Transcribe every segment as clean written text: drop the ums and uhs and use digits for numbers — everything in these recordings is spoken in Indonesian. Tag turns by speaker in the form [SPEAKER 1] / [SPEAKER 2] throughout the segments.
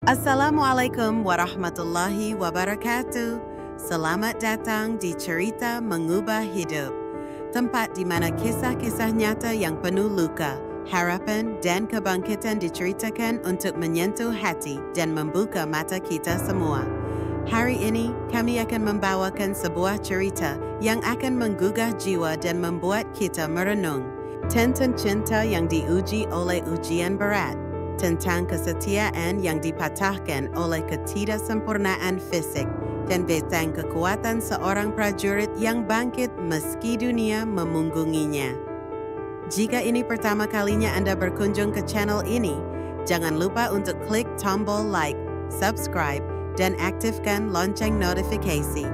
[SPEAKER 1] Assalamualaikum warahmatullahi wabarakatuh. Selamat datang di Cerita Mengubah Hidup, tempat di mana kisah-kisah nyata yang penuh luka, harapan, dan kebangkitan diceritakan untuk menyentuh hati dan membuka mata kita semua. Hari ini, kami akan membawakan sebuah cerita yang akan menggugah jiwa dan membuat kita merenung tentang cinta yang diuji oleh ujian berat, tentang kesetiaan yang dipatahkan oleh ketidaksempurnaan fisik, dan tentang kekuatan seorang prajurit yang bangkit meski dunia memunggunginya. Jika ini pertama kalinya Anda berkunjung ke channel ini, jangan lupa untuk klik tombol like, subscribe, dan aktifkan lonceng notifikasi.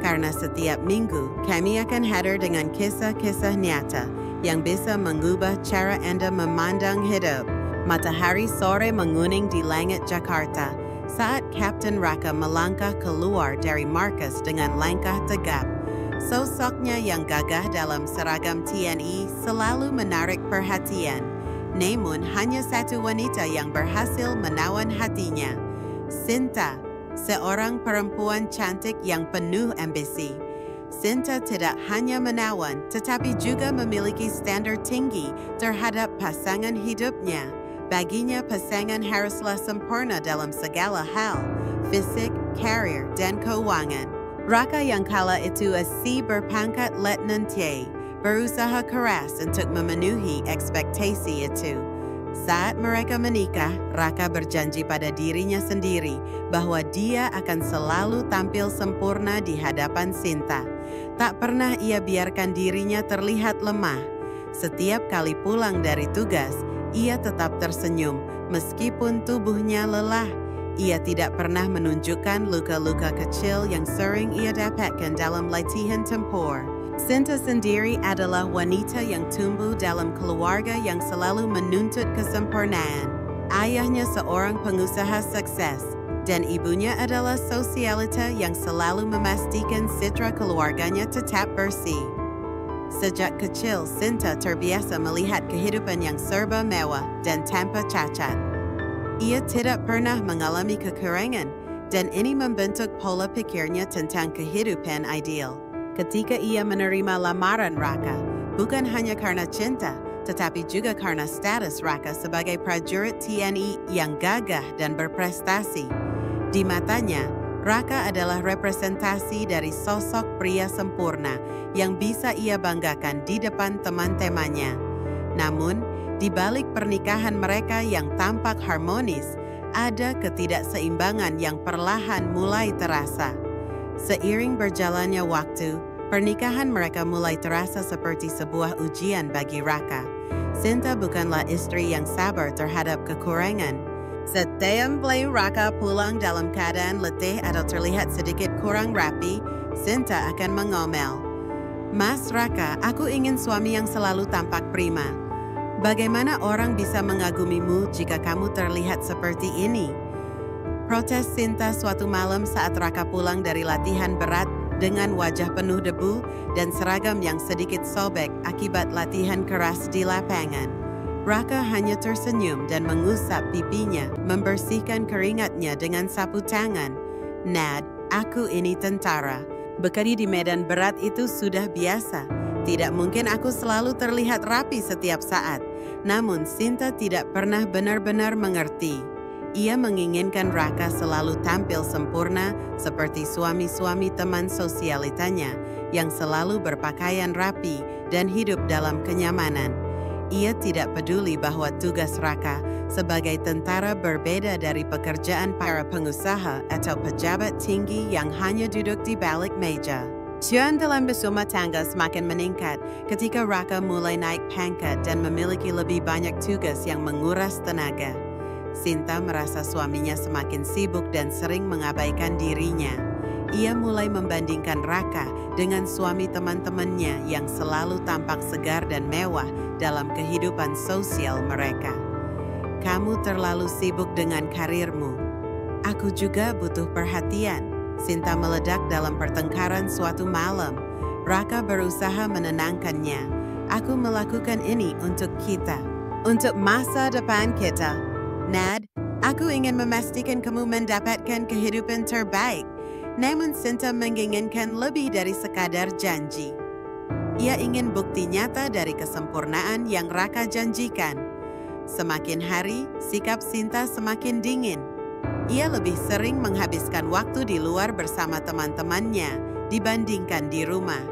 [SPEAKER 1] Karena setiap minggu, kami akan hadir dengan kisah-kisah nyata yang bisa mengubah cara Anda memandang hidup. Matahari sore menguning di langit Jakarta saat Kapten Raka melangkah keluar dari markas dengan langkah tegap. Sosoknya yang gagah dalam seragam TNI selalu menarik perhatian. Namun hanya satu wanita yang berhasil menawan hatinya, Sinta, seorang perempuan cantik yang penuh ambisi. Sinta tidak hanya menawan, tetapi juga memiliki standar tinggi terhadap pasangan hidupnya. Baginya pasangan haruslah sempurna dalam segala hal, fisik, karir, dan keuangan. Raka yang kala itu masih berpangkat Letnan T, berusaha keras untuk memenuhi ekspektasi itu. Saat mereka menikah, Raka berjanji pada dirinya sendiri bahwa dia akan selalu tampil sempurna di hadapan Sinta. Tak pernah ia biarkan dirinya terlihat lemah. Setiap kali pulang dari tugas, ia tetap tersenyum meskipun tubuhnya lelah. Ia tidak pernah menunjukkan luka-luka kecil yang sering ia dapatkan dalam latihan tempur. Sinta sendiri adalah wanita yang tumbuh dalam keluarga yang selalu menuntut kesempurnaan. Ayahnya seorang pengusaha sukses, dan ibunya adalah sosialita yang selalu memastikan citra keluarganya tetap bersih. Sejak kecil, Sinta terbiasa melihat kehidupan yang serba mewah dan tanpa cacat. Ia tidak pernah mengalami kekurangan, dan ini membentuk pola pikirnya tentang kehidupan ideal. Ketika ia menerima lamaran Raka, bukan hanya karena cinta, tetapi juga karena status Raka sebagai prajurit TNI yang gagah dan berprestasi. Di matanya, Raka adalah representasi dari sosok pria sempurna yang bisa ia banggakan di depan teman-temannya. Namun, di balik pernikahan mereka yang tampak harmonis, ada ketidakseimbangan yang perlahan mulai terasa. Seiring berjalannya waktu, pernikahan mereka mulai terasa seperti sebuah ujian bagi Raka. Sinta bukanlah istri yang sabar terhadap kekurangan. Setiap kali Raka pulang dalam keadaan letih atau terlihat sedikit kurang rapi, Sinta akan mengomel, "Mas Raka, aku ingin suami yang selalu tampak prima. Bagaimana orang bisa mengagumimu jika kamu terlihat seperti ini?" Protes Sinta suatu malam saat Raka pulang dari latihan berat dengan wajah penuh debu dan seragam yang sedikit sobek akibat latihan keras di lapangan. Raka hanya tersenyum dan mengusap pipinya, membersihkan keringatnya dengan sapu tangan. "Nad, aku ini tentara. Bekerja di medan berat itu sudah biasa. Tidak mungkin aku selalu terlihat rapi setiap saat." Namun Sinta tidak pernah benar-benar mengerti. Ia menginginkan Raka selalu tampil sempurna seperti suami-suami teman sosialitanya yang selalu berpakaian rapi dan hidup dalam kenyamanan. Ia tidak peduli bahwa tugas Raka sebagai tentara berbeda dari pekerjaan para pengusaha atau pejabat tinggi yang hanya duduk di balik meja. Cuan dalam bersumah tangga semakin meningkat ketika Raka mulai naik pangkat dan memiliki lebih banyak tugas yang menguras tenaga. Sinta merasa suaminya semakin sibuk dan sering mengabaikan dirinya. Ia mulai membandingkan Raka dengan suami teman-temannya yang selalu tampak segar dan mewah dalam kehidupan sosial mereka. "Kamu terlalu sibuk dengan karirmu. Aku juga butuh perhatian," Sinta meledak dalam pertengkaran suatu malam. Raka berusaha menenangkannya. "Aku melakukan ini untuk kita, untuk masa depan kita. Nad, Aku ingin memastikan kamu mendapatkan kehidupan terbaik, namun Sinta menginginkan lebih dari sekadar janji. Ia ingin bukti nyata dari kesempurnaan yang Raka janjikan. Semakin hari, sikap Sinta semakin dingin. Ia lebih sering menghabiskan waktu di luar bersama teman-temannya dibandingkan di rumah.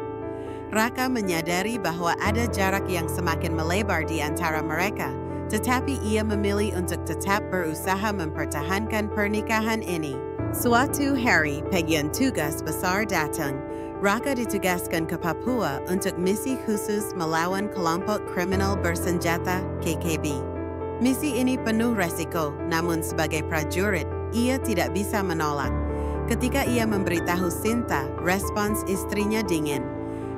[SPEAKER 1] Raka menyadari bahwa ada jarak yang semakin melebar di antara mereka, tetapi ia memilih untuk tetap berusaha mempertahankan pernikahan ini. Suatu hari, bagian tugas besar datang. Raka ditugaskan ke Papua untuk misi khusus melawan kelompok kriminal bersenjata KKB. Misi ini penuh resiko, namun sebagai prajurit, ia tidak bisa menolak. Ketika ia memberitahu Sinta, respons istrinya dingin.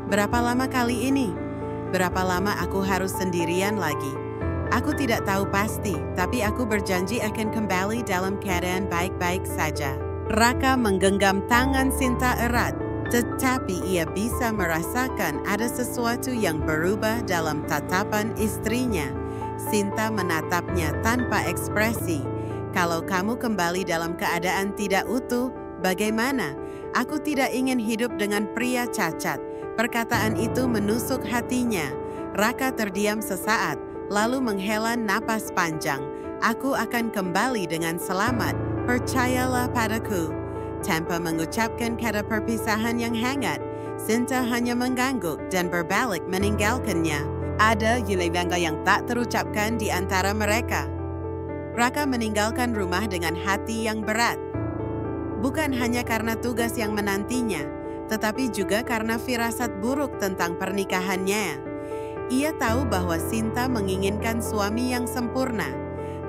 [SPEAKER 1] "Berapa lama kali ini? Berapa lama aku harus sendirian lagi? Aku tidak tahu pasti, tapi aku berjanji akan kembali dalam keadaan baik-baik saja." Raka menggenggam tangan Sinta erat, tetapi ia bisa merasakan ada sesuatu yang berubah dalam tatapan istrinya. Sinta menatapnya tanpa ekspresi. "Kalau kamu kembali dalam keadaan tidak utuh, bagaimana? Aku tidak ingin hidup dengan pria cacat." Perkataan itu menusuk hatinya. Raka terdiam sesaat, lalu menghela napas panjang. "Aku akan kembali dengan selamat, percayalah padaku." Tanpa mengucapkan kata perpisahan yang hangat, Sinta hanya mengangguk dan berbalik meninggalkannya. Ada yulebangga yang tak terucapkan di antara mereka. Raka meninggalkan rumah dengan hati yang berat. Bukan hanya karena tugas yang menantinya, tetapi juga karena firasat buruk tentang pernikahannya. Ia tahu bahwa Sinta menginginkan suami yang sempurna,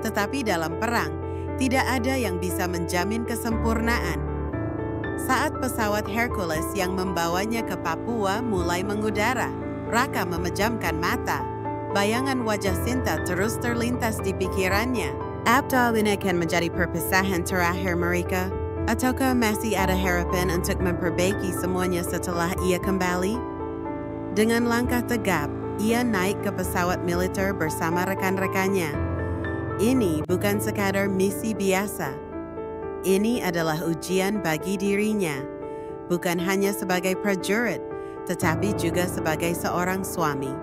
[SPEAKER 1] tetapi dalam perang, tidak ada yang bisa menjamin kesempurnaan. Saat pesawat Hercules yang membawanya ke Papua mulai mengudara, Raka memejamkan mata. Bayangan wajah Sinta terus terlintas di pikirannya. Apakah ini akan menjadi perpisahan terakhir mereka? Ataukah masih ada harapan untuk memperbaiki semuanya setelah ia kembali? Dengan langkah tegap, ia naik ke pesawat militer bersama rekan-rekannya. Ini bukan sekadar misi biasa. Ini adalah ujian bagi dirinya, bukan hanya sebagai prajurit, tetapi juga sebagai seorang suami.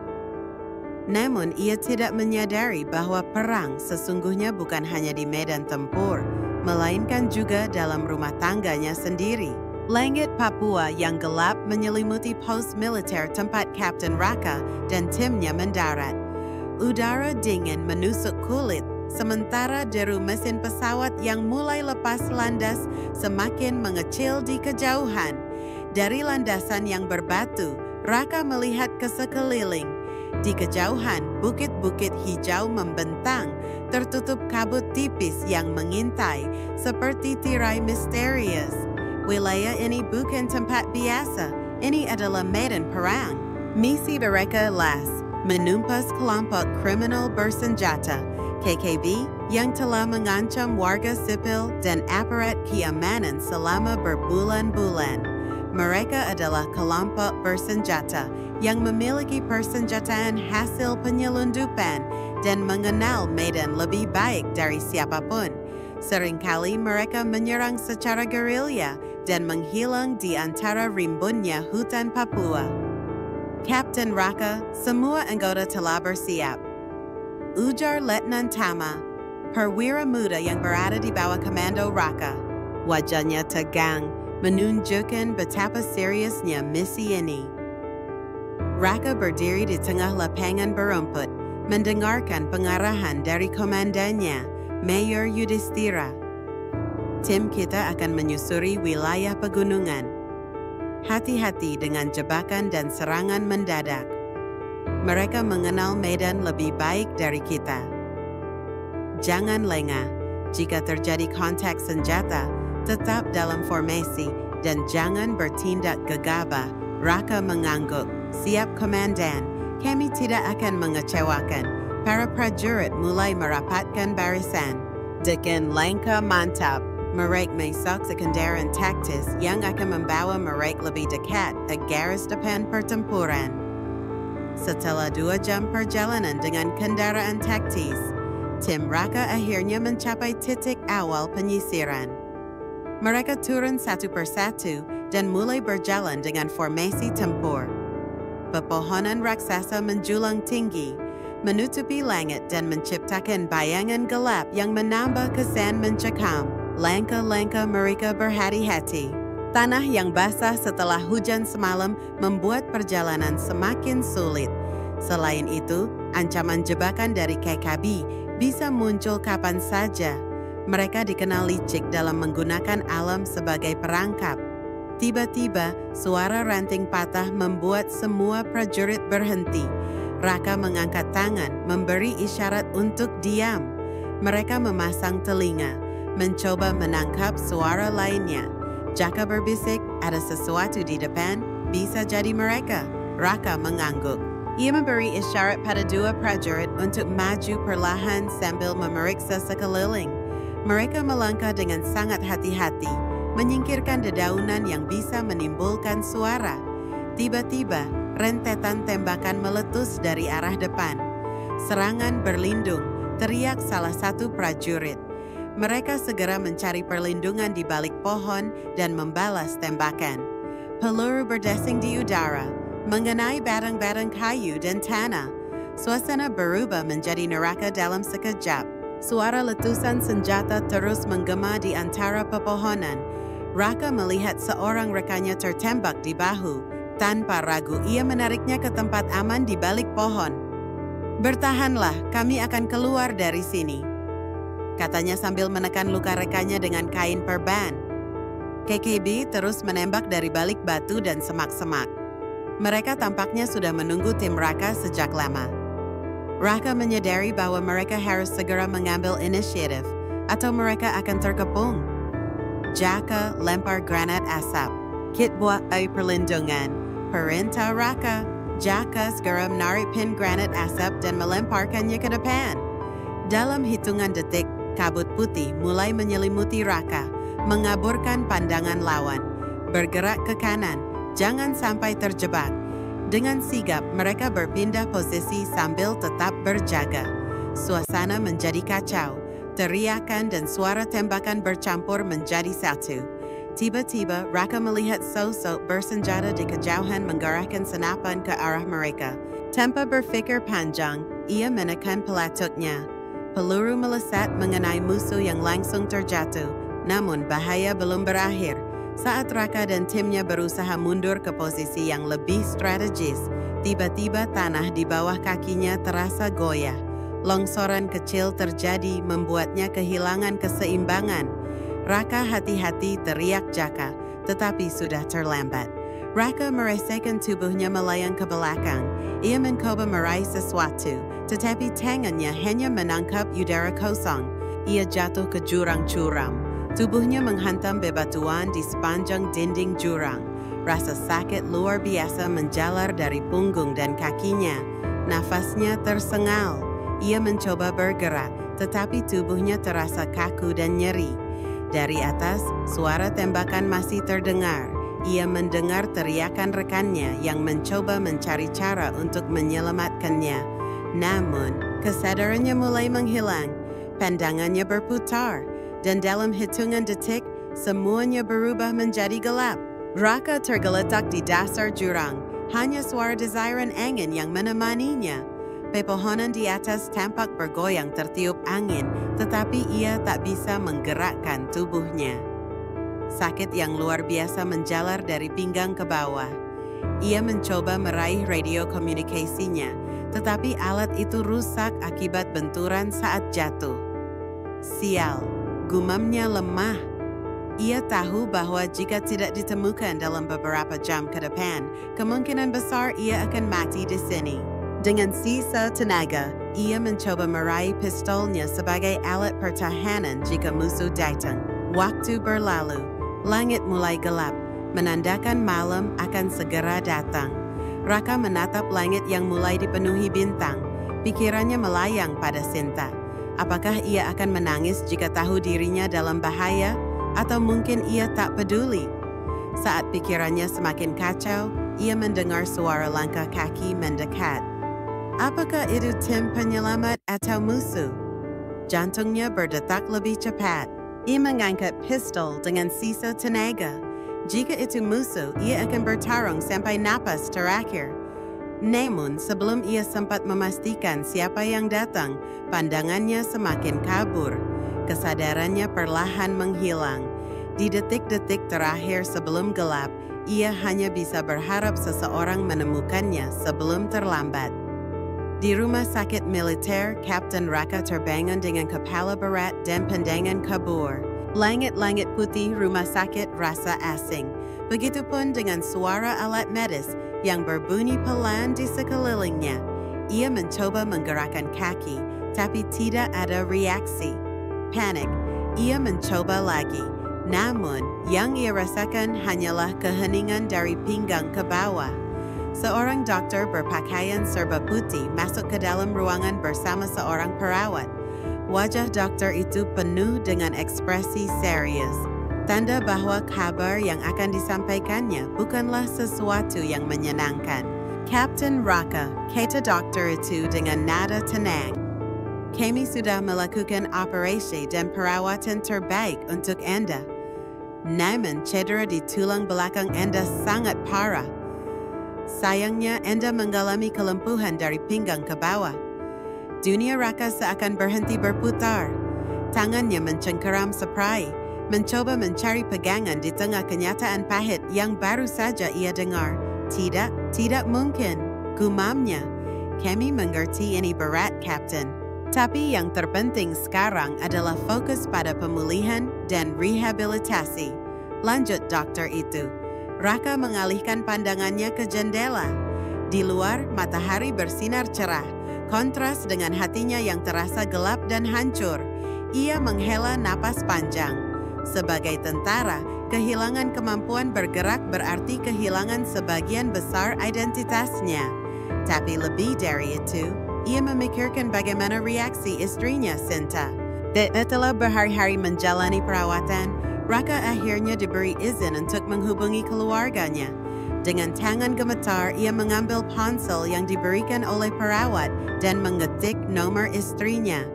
[SPEAKER 1] Namun ia tidak menyadari bahwa perang sesungguhnya bukan hanya di medan tempur, melainkan juga dalam rumah tangganya sendiri. Langit Papua yang gelap menyelimuti pos militer tempat Kapten Raka dan timnya mendarat. Udara dingin menusuk kulit, sementara deru mesin pesawat yang mulai lepas landas semakin mengecil di kejauhan. Dari landasan yang berbatu, Raka melihat ke sekeliling. Di kejauhan, bukit-bukit hijau membentang, tertutup kabut tipis yang mengintai, seperti tirai misterius. Wilayah ini bukan tempat biasa, ini adalah medan perang. Misi mereka las, menumpas kelompok kriminal bersenjata, KKB, yang telah mengancam warga sipil dan aparat keamanan selama berbulan-bulan. Mereka adalah kelompok bersenjata yang memiliki persenjataan hasil penyelundupan dan mengenal medan lebih baik dari siapapun. Seringkali mereka menyerang secara gerilya dan menghilang di antara rimbunnya hutan Papua. Kapten Raka, semua anggota telah bersiap. Ujar Letnan Tama, perwira muda yang berada di bawah komando Raka. Wajahnya tegang, menunjukkan betapa seriusnya misi ini. Raka berdiri di tengah lapangan berumput, mendengarkan pengarahan dari komandannya, Mayor Yudhistira. "Tim kita akan menyusuri wilayah pegunungan. Hati-hati dengan jebakan dan serangan mendadak. Mereka mengenal medan lebih baik dari kita. Jangan lengah. Jika terjadi kontak senjata, tetap dalam formasi dan jangan bertindak gegabah." Raka mengangguk. "Siap, Komandan. Kami tidak akan mengecewakan." Para prajurit mulai merapatkan barisan. Dengan langkah mantap, mereka masuk ke kendaraan taktis yang akan membawa mereka lebih dekat ke garis depan pertempuran. Setelah 2 jam perjalanan dengan kendaraan taktis, tim Raka akhirnya mencapai titik awal penyisiran. Mereka turun satu persatu dan mulai berjalan dengan formasi tempur. Pepohonan raksasa menjulang tinggi, menutupi langit dan menciptakan bayangan gelap yang menambah kesan mencekam. Langkah-langkah mereka berhati-hati. Tanah yang basah setelah hujan semalam membuat perjalanan semakin sulit. Selain itu, ancaman jebakan dari KKB bisa muncul kapan saja. Mereka dikenal licik dalam menggunakan alam sebagai perangkap. Tiba-tiba, suara ranting patah membuat semua prajurit berhenti. Raka mengangkat tangan, memberi isyarat untuk diam. Mereka memasang telinga, mencoba menangkap suara lainnya. Jaka berbisik, ada sesuatu di depan, bisa jadi mereka. Raka mengangguk. Ia memberi isyarat pada dua prajurit untuk maju perlahan sambil memeriksa sekeliling. Mereka melangkah dengan sangat hati-hati, menyingkirkan dedaunan yang bisa menimbulkan suara. Tiba-tiba, rentetan tembakan meletus dari arah depan. Serangan berlindung, teriak salah satu prajurit. Mereka segera mencari perlindungan di balik pohon dan membalas tembakan. Peluru berdesing di udara, mengenai batang-batang kayu dan tanah. Suasana berubah menjadi neraka dalam sekejap. Suara letusan senjata terus menggema di antara pepohonan. Raka melihat seorang rekannya tertembak di bahu. Tanpa ragu, ia menariknya ke tempat aman di balik pohon. "Bertahanlah, kami akan keluar dari sini," katanya sambil menekan luka rekannya dengan kain perban. KKB terus menembak dari balik batu dan semak-semak. Mereka tampaknya sudah menunggu tim Raka sejak lama. Raka menyadari bahwa mereka harus segera mengambil inisiatif, atau mereka akan terkepung. Jaka lempar granat asap. Kit buat perlindungan. Perintah Raka. Jaka segera menarik pin granat asap dan melemparkannya ke depan. Dalam hitungan detik, kabut putih mulai menyelimuti Raka, mengaburkan pandangan lawan. Bergerak ke kanan, jangan sampai terjebak. Dengan sigap, mereka berpindah posisi sambil tetap berjaga. Suasana menjadi kacau. Teriakan dan suara tembakan bercampur menjadi satu. Tiba-tiba, Raka melihat sosok bersenjata di kejauhan menggerakkan senapan ke arah mereka. Tanpa berpikir panjang, ia menekan pelatuknya. Peluru melesat mengenai musuh yang langsung terjatuh. Namun bahaya belum berakhir. Saat Raka dan timnya berusaha mundur ke posisi yang lebih strategis, tiba-tiba tanah di bawah kakinya terasa goyah. Longsoran kecil terjadi membuatnya kehilangan keseimbangan. Raka hati-hati teriak Jaka, tetapi sudah terlambat. Raka merasakan tubuhnya melayang ke belakang. Ia mencoba meraih sesuatu, tetapi tangannya hanya menangkap udara kosong. Ia jatuh ke jurang curam. Tubuhnya menghantam bebatuan di sepanjang dinding jurang. Rasa sakit luar biasa menjalar dari punggung dan kakinya. Nafasnya tersengal. Ia mencoba bergerak, tetapi tubuhnya terasa kaku dan nyeri. Dari atas, suara tembakan masih terdengar. Ia mendengar teriakan rekannya yang mencoba mencari cara untuk menyelamatkannya. Namun, kesadarannya mulai menghilang. Pandangannya berputar, dan dalam hitungan detik, semuanya berubah menjadi gelap. Raka tergeletak di dasar jurang. Hanya suara desairan angin yang menemaninya. Pepohonan di atas tampak bergoyang tertiup angin, tetapi ia tak bisa menggerakkan tubuhnya. Sakit yang luar biasa menjalar dari pinggang ke bawah. Ia mencoba meraih radio komunikasinya, tetapi alat itu rusak akibat benturan saat jatuh. Sial, gumamnya lemah. Ia tahu bahwa jika tidak ditemukan dalam beberapa jam ke depan, kemungkinan besar ia akan mati di sini. Dengan sisa tenaga, ia mencoba meraih pistolnya sebagai alat pertahanan jika musuh datang. Waktu berlalu, langit mulai gelap, menandakan malam akan segera datang. Raka menatap langit yang mulai dipenuhi bintang. Pikirannya melayang pada Sinta. Apakah ia akan menangis jika tahu dirinya dalam bahaya? Atau mungkin ia tak peduli? Saat pikirannya semakin kacau, ia mendengar suara langkah kaki mendekat. Apakah itu tim penyelamat atau musuh? Jantungnya berdetak lebih cepat. Ia mengangkat pistol dengan sisa tenaga. Jika itu musuh, ia akan bertarung sampai napas terakhir. Namun, sebelum ia sempat memastikan siapa yang datang, pandangannya semakin kabur. Kesadarannya perlahan menghilang. Di detik-detik terakhir sebelum gelap, ia hanya bisa berharap seseorang menemukannya sebelum terlambat. Di rumah sakit militer, Kapten Raka terbangun dengan kepala berat dan pandangan kabur. Langit-langit putih rumah sakit rasa asing. Begitupun dengan suara alat medis yang berbunyi pelan di sekelilingnya. Ia mencoba menggerakkan kaki, tapi tidak ada reaksi. Panik, ia mencoba lagi. Namun, yang ia rasakan hanyalah keheningan dari pinggang ke bawah. Seorang dokter berpakaian serba putih masuk ke dalam ruangan bersama seorang perawat. Wajah dokter itu penuh dengan ekspresi serius. Tanda bahwa kabar yang akan disampaikannya bukanlah sesuatu yang menyenangkan. Kapten Raka, kata dokter itu dengan nada tenang. Kami sudah melakukan operasi dan perawatan terbaik untuk Anda. Namun cedera di tulang belakang Anda sangat parah. Sayangnya Anda mengalami kelumpuhan dari pinggang ke bawah. Dunia Raka seakan berhenti berputar. Tangannya mencengkeram seperai, mencoba mencari pegangan di tengah kenyataan pahit yang baru saja ia dengar. Tidak mungkin, gumamnya. Kami mengerti ini berat, Kapten. Tapi yang terpenting sekarang adalah fokus pada pemulihan dan rehabilitasi. Lanjut dokter itu. Raka mengalihkan pandangannya ke jendela. Di luar, matahari bersinar cerah, kontras dengan hatinya yang terasa gelap dan hancur. Ia menghela napas panjang. Sebagai tentara, kehilangan kemampuan bergerak berarti kehilangan sebagian besar identitasnya. Tapi lebih dari itu, ia memikirkan bagaimana reaksi istrinya, Sinta. Setelah berhari-hari menjalani perawatan, Raka akhirnya diberi izin untuk menghubungi keluarganya. Dengan tangan gemetar, ia mengambil ponsel yang diberikan oleh perawat dan mengetik nomor istrinya.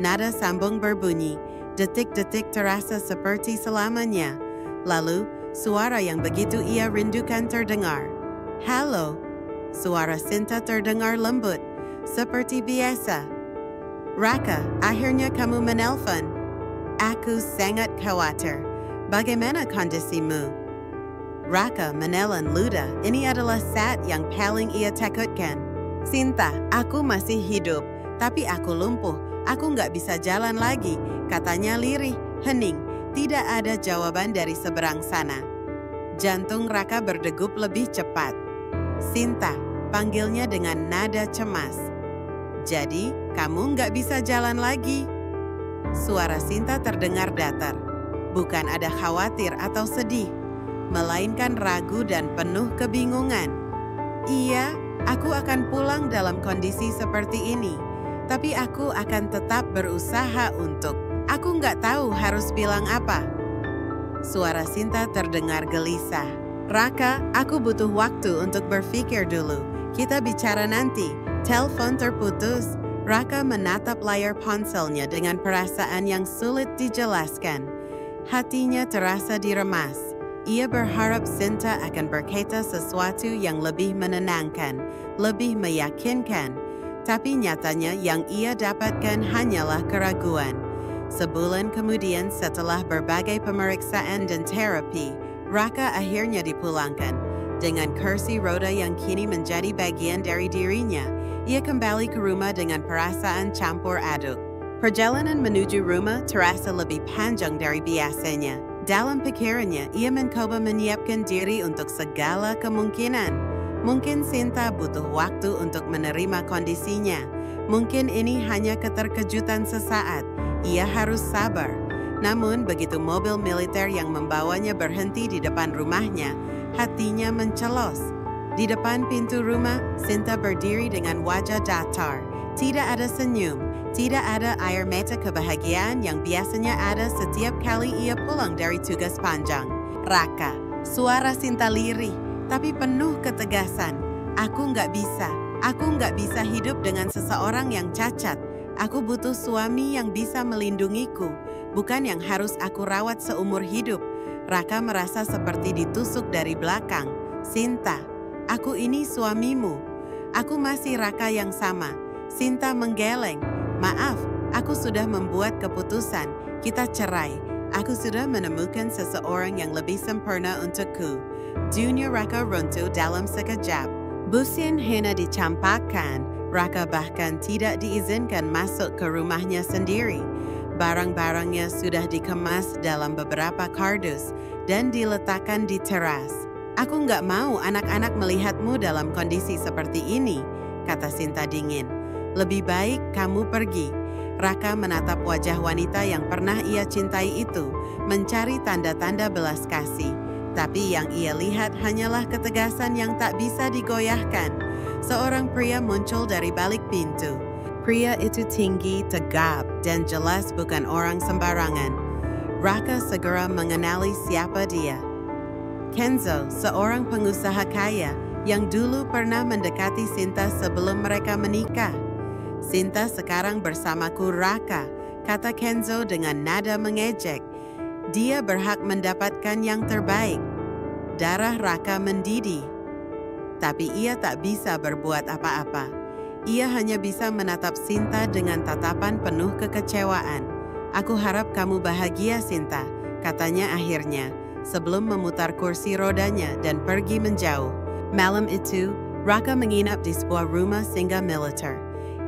[SPEAKER 1] Nada sambung berbunyi, detik-detik terasa seperti selamanya. Lalu, suara yang begitu ia rindukan terdengar. Halo, suara Sinta terdengar lembut. Seperti biasa. Raka, akhirnya kamu menelpon. Aku sangat khawatir. Bagaimana kondisimu? Raka menelan ludah. Ini adalah saat yang paling ia takutkan. Sinta, aku masih hidup, tapi aku lumpuh. Aku nggak bisa jalan lagi, katanya lirih, hening. Tidak ada jawaban dari seberang sana. Jantung Raka berdegup lebih cepat. Sinta, panggilnya dengan nada cemas. Jadi, kamu nggak bisa jalan lagi? Suara Sinta terdengar datar. Bukan ada khawatir atau sedih, melainkan ragu dan penuh kebingungan. Iya, aku akan pulang dalam kondisi seperti ini. Tapi aku akan tetap berusaha untuk. Aku nggak tahu harus bilang apa. Suara Sinta terdengar gelisah. Raka, aku butuh waktu untuk berpikir dulu. Kita bicara nanti. Telepon terputus. Raka menatap layar ponselnya dengan perasaan yang sulit dijelaskan. Hatinya terasa diremas. Ia berharap Sinta akan berkata sesuatu yang lebih menenangkan, lebih meyakinkan. Tapi nyatanya yang ia dapatkan hanyalah keraguan. Sebulan kemudian setelah berbagai pemeriksaan dan terapi, Raka akhirnya dipulangkan. Dengan kursi roda yang kini menjadi bagian dari dirinya, ia kembali ke rumah dengan perasaan campur aduk. Perjalanan menuju rumah terasa lebih panjang dari biasanya. Dalam pikirannya, ia mencoba menyiapkan diri untuk segala kemungkinan. Mungkin Sinta butuh waktu untuk menerima kondisinya. Mungkin ini hanya keterkejutan sesaat. Ia harus sabar. Namun, begitu mobil militer yang membawanya berhenti di depan rumahnya, hatinya mencelos. Di depan pintu rumah, Sinta berdiri dengan wajah datar. Tidak ada senyum, tidak ada air mata kebahagiaan yang biasanya ada setiap kali ia pulang dari tugas panjang. Raka, suara Sinta lirih, tapi penuh ketegasan. Aku nggak bisa hidup dengan seseorang yang cacat. Aku butuh suami yang bisa melindungiku, bukan yang harus aku rawat seumur hidup. Raka merasa seperti ditusuk dari belakang. Sinta, aku ini suamimu. Aku masih Raka yang sama. Sinta menggeleng. Maaf, aku sudah membuat keputusan. Kita cerai. Aku sudah menemukan seseorang yang lebih sempurna untukku. Dunia Raka runtuh dalam sekejap. Busin hina dicampakkan. Raka bahkan tidak diizinkan masuk ke rumahnya sendiri. Barang-barangnya sudah dikemas dalam beberapa kardus dan diletakkan di teras. Aku nggak mau anak-anak melihatmu dalam kondisi seperti ini, kata Sinta dingin. Lebih baik kamu pergi. Raka menatap wajah wanita yang pernah ia cintai itu, mencari tanda-tanda belas kasih. Tapi yang ia lihat hanyalah ketegasan yang tak bisa digoyahkan. Seorang pria muncul dari balik pintu. Pria itu tinggi, tegap, dan jelas bukan orang sembarangan. Raka segera mengenali siapa dia. Kenzo, seorang pengusaha kaya yang dulu pernah mendekati Sinta sebelum mereka menikah. Sinta sekarang bersamaku Raka, kata Kenzo dengan nada mengejek. Dia berhak mendapatkan yang terbaik. Darah Raka mendidih. Tapi ia tak bisa berbuat apa-apa. Ia hanya bisa menatap Sinta dengan tatapan penuh kekecewaan. Aku harap kamu bahagia, Sinta, katanya akhirnya, sebelum memutar kursi rodanya dan pergi menjauh. Malam itu, Raka menginap di sebuah rumah singgah militer.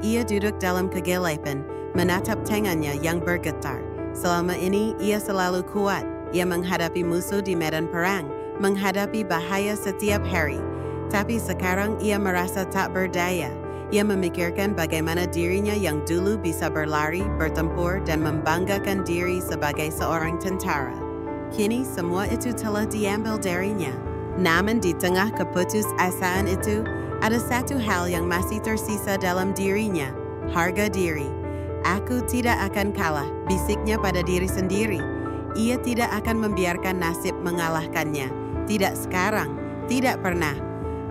[SPEAKER 1] Ia duduk dalam kegelapan, menatap tangannya yang bergetar. Selama ini, ia selalu kuat. Ia menghadapi musuh di medan perang, menghadapi bahaya setiap hari. Tapi sekarang ia merasa tak berdaya. Ia memikirkan bagaimana dirinya yang dulu bisa berlari, bertempur, dan membanggakan diri sebagai seorang tentara. Kini semua itu telah diambil darinya. Namun di tengah keputusasaan itu, ada satu hal yang masih tersisa dalam dirinya, harga diri. Aku tidak akan kalah, bisiknya pada diri sendiri. Ia tidak akan membiarkan nasib mengalahkannya. Tidak sekarang, tidak pernah.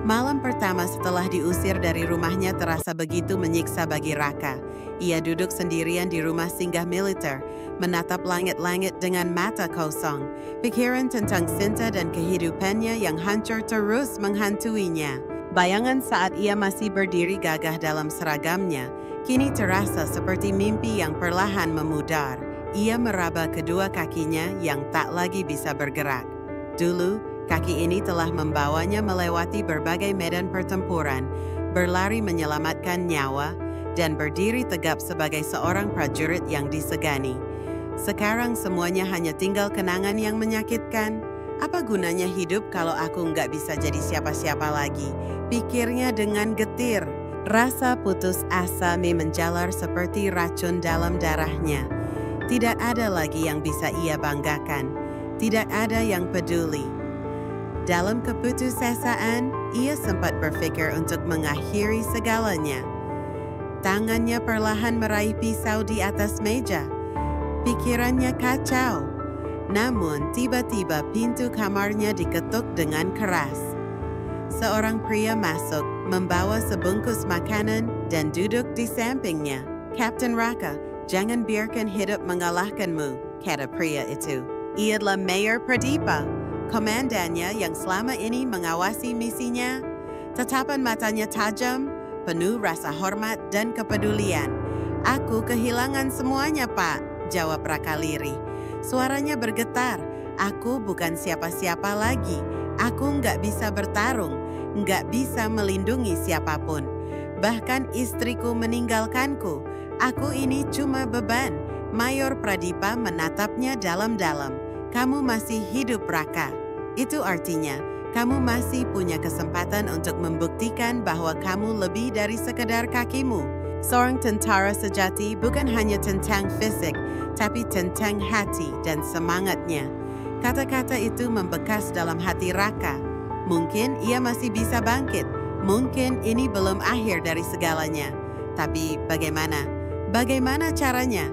[SPEAKER 1] Malam pertama setelah diusir dari rumahnya terasa begitu menyiksa bagi Raka. Ia duduk sendirian di rumah singgah militer, menatap langit-langit dengan mata kosong. Pikiran tentang Sinta dan kehidupannya yang hancur terus menghantuinya. Bayangan saat ia masih berdiri gagah dalam seragamnya, kini terasa seperti mimpi yang perlahan memudar. Ia meraba kedua kakinya yang tak lagi bisa bergerak. Dulu, kaki ini telah membawanya melewati berbagai medan pertempuran, berlari menyelamatkan nyawa, dan berdiri tegap sebagai seorang prajurit yang disegani. Sekarang semuanya hanya tinggal kenangan yang menyakitkan. Apa gunanya hidup kalau aku nggak bisa jadi siapa-siapa lagi? Pikirnya dengan getir. Rasa putus asa menjalar seperti racun dalam darahnya. Tidak ada lagi yang bisa ia banggakan. Tidak ada yang peduli. Dalam keputusasaan, ia sempat berpikir untuk mengakhiri segalanya. Tangannya perlahan meraih pisau di atas meja. Pikirannya kacau. Namun, tiba-tiba pintu kamarnya diketuk dengan keras. Seorang pria masuk, membawa sebungkus makanan dan duduk di sampingnya. Kapten Raka, jangan biarkan hidup mengalahkanmu, kata pria itu. Ia adalah Mayor Pradipa, komandannya yang selama ini mengawasi misinya. Tatapan matanya tajam, penuh rasa hormat dan kepedulian. Aku kehilangan semuanya, Pak, jawab Raka lirih. Suaranya bergetar. Aku bukan siapa-siapa lagi. Aku nggak bisa bertarung, nggak bisa melindungi siapapun. Bahkan istriku meninggalkanku. Aku ini cuma beban. Mayor Pradipa menatapnya dalam-dalam. Kamu masih hidup, Raka. Itu artinya, kamu masih punya kesempatan untuk membuktikan bahwa kamu lebih dari sekedar kakimu. Seorang tentara sejati bukan hanya tentang fisik, tapi tentang hati dan semangatnya. Kata-kata itu membekas dalam hati Raka. Mungkin ia masih bisa bangkit. Mungkin ini belum akhir dari segalanya. Tapi bagaimana? Bagaimana caranya?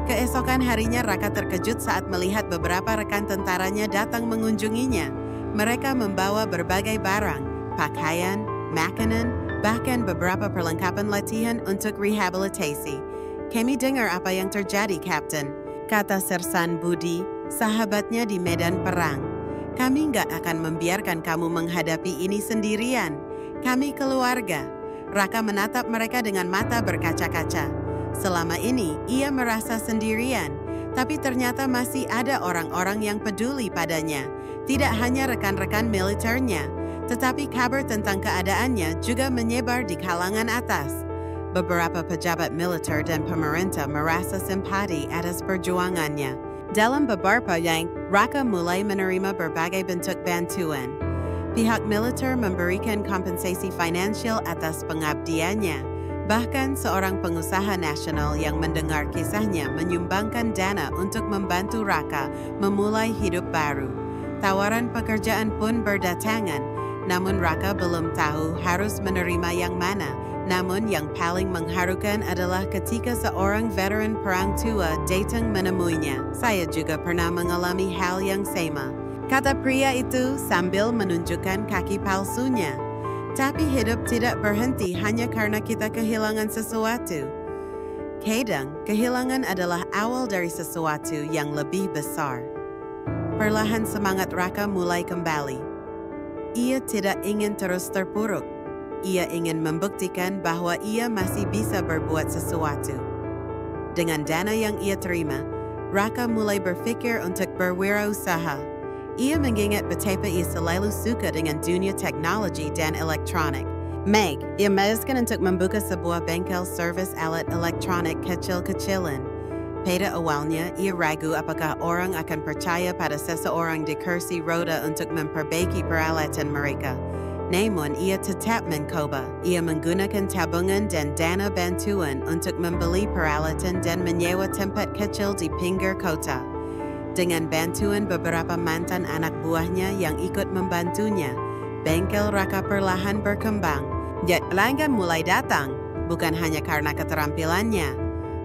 [SPEAKER 1] Keesokan harinya Raka terkejut saat melihat beberapa rekan tentaranya datang mengunjunginya. Mereka membawa berbagai barang, pakaian, makanan, bahkan beberapa perlengkapan latihan untuk rehabilitasi. Kami dengar apa yang terjadi, Kapten, kata Sersan Budi, sahabatnya di medan perang. Kami nggak akan membiarkan kamu menghadapi ini sendirian. Kami keluarga. Raka menatap mereka dengan mata berkaca-kaca. Selama ini, ia merasa sendirian, tapi ternyata masih ada orang-orang yang peduli padanya. Tidak hanya rekan-rekan militernya, tetapi kabar tentang keadaannya juga menyebar di kalangan atas. Beberapa pejabat militer dan pemerintah merasa simpati atas perjuangannya. Dalam beberapa yang, Raka mulai menerima berbagai bentuk bantuan. Pihak militer memberikan kompensasi finansial atas pengabdiannya. Bahkan seorang pengusaha nasional yang mendengar kisahnya menyumbangkan dana untuk membantu Raka memulai hidup baru. Tawaran pekerjaan pun berdatangan, namun Raka belum tahu harus menerima yang mana. Namun yang paling mengharukan adalah ketika seorang veteran perang tua datang menemuinya. Saya juga pernah mengalami hal yang sama, kata pria itu sambil menunjukkan kaki palsunya. Tapi hidup tidak berhenti hanya karena kita kehilangan sesuatu. Kadang, kehilangan adalah awal dari sesuatu yang lebih besar. Perlahan semangat Raka mulai kembali. Ia tidak ingin terus terpuruk. Ia ingin membuktikan bahwa ia masih bisa berbuat sesuatu. Dengan dana yang ia terima, Raka mulai berpikir untuk berwirausaha. Ia mengingat betapa ia selalu suka dengan dunia teknologi dan elektronik. Meg, ia memutuskan untuk membuka sebuah bengkel servis alat elektronik kecil-kecilan. Pada awalnya, ia ragu apakah orang akan percaya pada seseorang di kursi roda untuk memperbaiki peralatan mereka. Namun, ia tetap mencoba. Ia menggunakan tabungan dan dana bantuan untuk membeli peralatan dan menyewa tempat kecil di pinggir kota. Dengan bantuan beberapa mantan anak buahnya yang ikut membantunya, bengkel Raka perlahan berkembang. Pelanggan mulai datang, bukan hanya karena keterampilannya,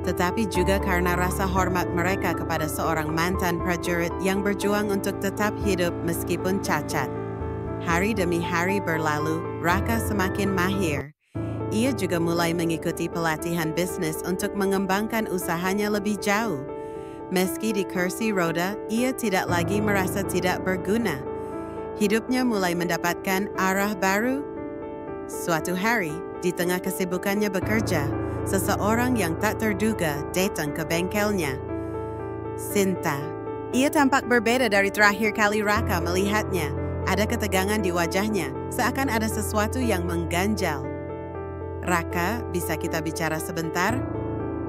[SPEAKER 1] tetapi juga karena rasa hormat mereka kepada seorang mantan prajurit yang berjuang untuk tetap hidup meskipun cacat. Hari demi hari berlalu, Raka semakin mahir. Ia juga mulai mengikuti pelatihan bisnis untuk mengembangkan usahanya lebih jauh. Meski di kursi roda, ia tidak lagi merasa tidak berguna. Hidupnya mulai mendapatkan arah baru. Suatu hari, di tengah kesibukannya bekerja, seseorang yang tak terduga datang ke bengkelnya. Sinta. Ia tampak berbeda dari terakhir kali Raka melihatnya. Ada ketegangan di wajahnya, seakan ada sesuatu yang mengganjal. Raka, bisa kita bicara sebentar?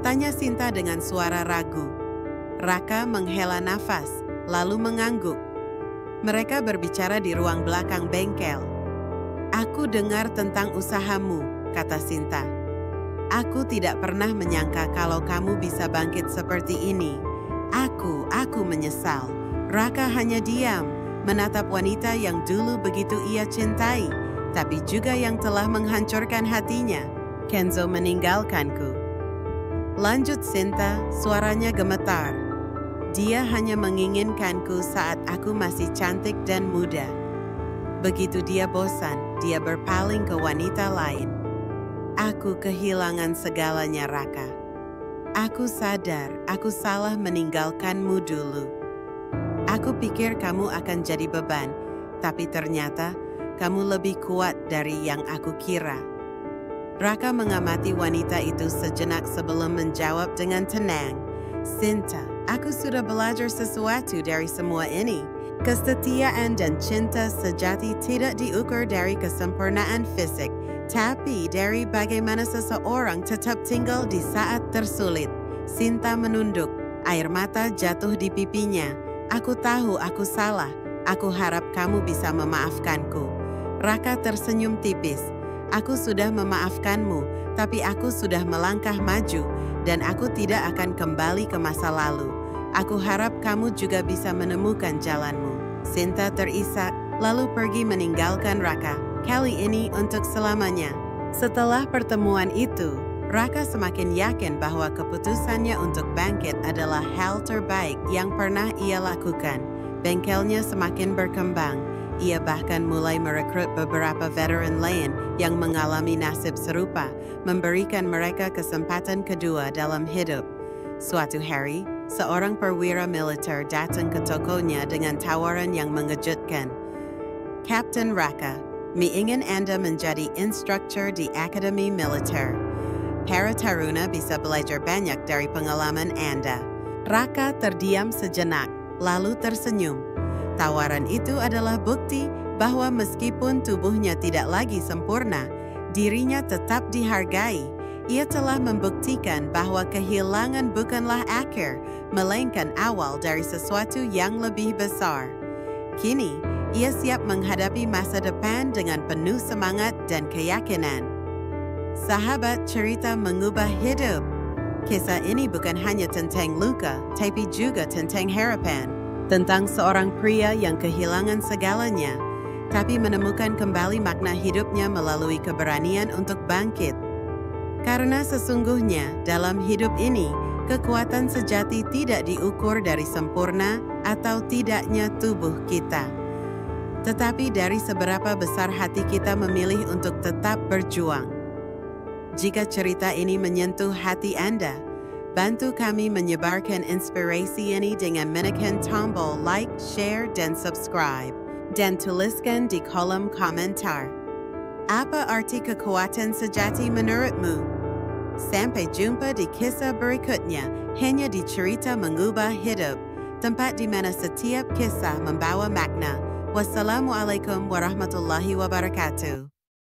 [SPEAKER 1] Tanya Sinta dengan suara ragu. Raka menghela nafas, lalu mengangguk. Mereka berbicara di ruang belakang bengkel. Aku dengar tentang usahamu, kata Sinta. Aku tidak pernah menyangka kalau kamu bisa bangkit seperti ini. Aku menyesal. Raka hanya diam, menatap wanita yang dulu begitu ia cintai, tapi juga yang telah menghancurkan hatinya. Kenzo meninggalkanku. Lanjut Sinta, suaranya gemetar. Dia hanya menginginkanku saat aku masih cantik dan muda. Begitu dia bosan, dia berpaling ke wanita lain. Aku kehilangan segalanya, Raka. Aku sadar aku salah meninggalkanmu dulu. Aku pikir kamu akan jadi beban, tapi ternyata kamu lebih kuat dari yang aku kira. Raka mengamati wanita itu sejenak sebelum menjawab dengan tenang. Sinta, aku sudah belajar sesuatu dari semua ini. Kesetiaan dan cinta sejati tidak diukur dari kesempurnaan fisik, tapi dari bagaimana seseorang tetap tinggal di saat tersulit. Sinta menunduk, air mata jatuh di pipinya. Aku tahu aku salah. Aku harap kamu bisa memaafkanku. Raka tersenyum tipis. Aku sudah memaafkanmu, tapi aku sudah melangkah maju, dan aku tidak akan kembali ke masa lalu. Aku harap kamu juga bisa menemukan jalanmu. Sinta terisak, lalu pergi meninggalkan Raka, kali ini untuk selamanya. Setelah pertemuan itu, Raka semakin yakin bahwa keputusannya untuk bangkit adalah hal terbaik yang pernah ia lakukan. Bengkelnya semakin berkembang. Ia bahkan mulai merekrut beberapa veteran lain yang mengalami nasib serupa, memberikan mereka kesempatan kedua dalam hidup. Suatu hari, seorang perwira militer datang ke tokonya dengan tawaran yang mengejutkan. Kapten Raka, ingin Anda menjadi instruktur di Akademi Militer. Para taruna bisa belajar banyak dari pengalaman Anda. Raka terdiam sejenak, lalu tersenyum. Tawaran itu adalah bukti bahwa meskipun tubuhnya tidak lagi sempurna, dirinya tetap dihargai. Ia telah membuktikan bahwa kehilangan bukanlah akhir, melainkan awal dari sesuatu yang lebih besar. Kini, ia siap menghadapi masa depan dengan penuh semangat dan keyakinan. Sahabat cerita mengubah hidup. Kisah ini bukan hanya tentang luka, tapi juga tentang harapan. Tentang seorang pria yang kehilangan segalanya, tapi menemukan kembali makna hidupnya melalui keberanian untuk bangkit. Karena sesungguhnya dalam hidup ini, kekuatan sejati tidak diukur dari sempurna atau tidaknya tubuh kita, tetapi dari seberapa besar hati kita memilih untuk tetap berjuang. Jika cerita ini menyentuh hati Anda, bantu kami menyebarkan inspirasi ini dengan menekan tombol like, share, dan subscribe. Dan tuliskan di kolom komentar. Apa arti kekuatan sejati menurutmu? Sampai jumpa di kisah berikutnya, hanya di Cerita Mengubah Hidup, tempat di mana setiap kisah membawa makna. Wassalamualaikum warahmatullahi wabarakatuh.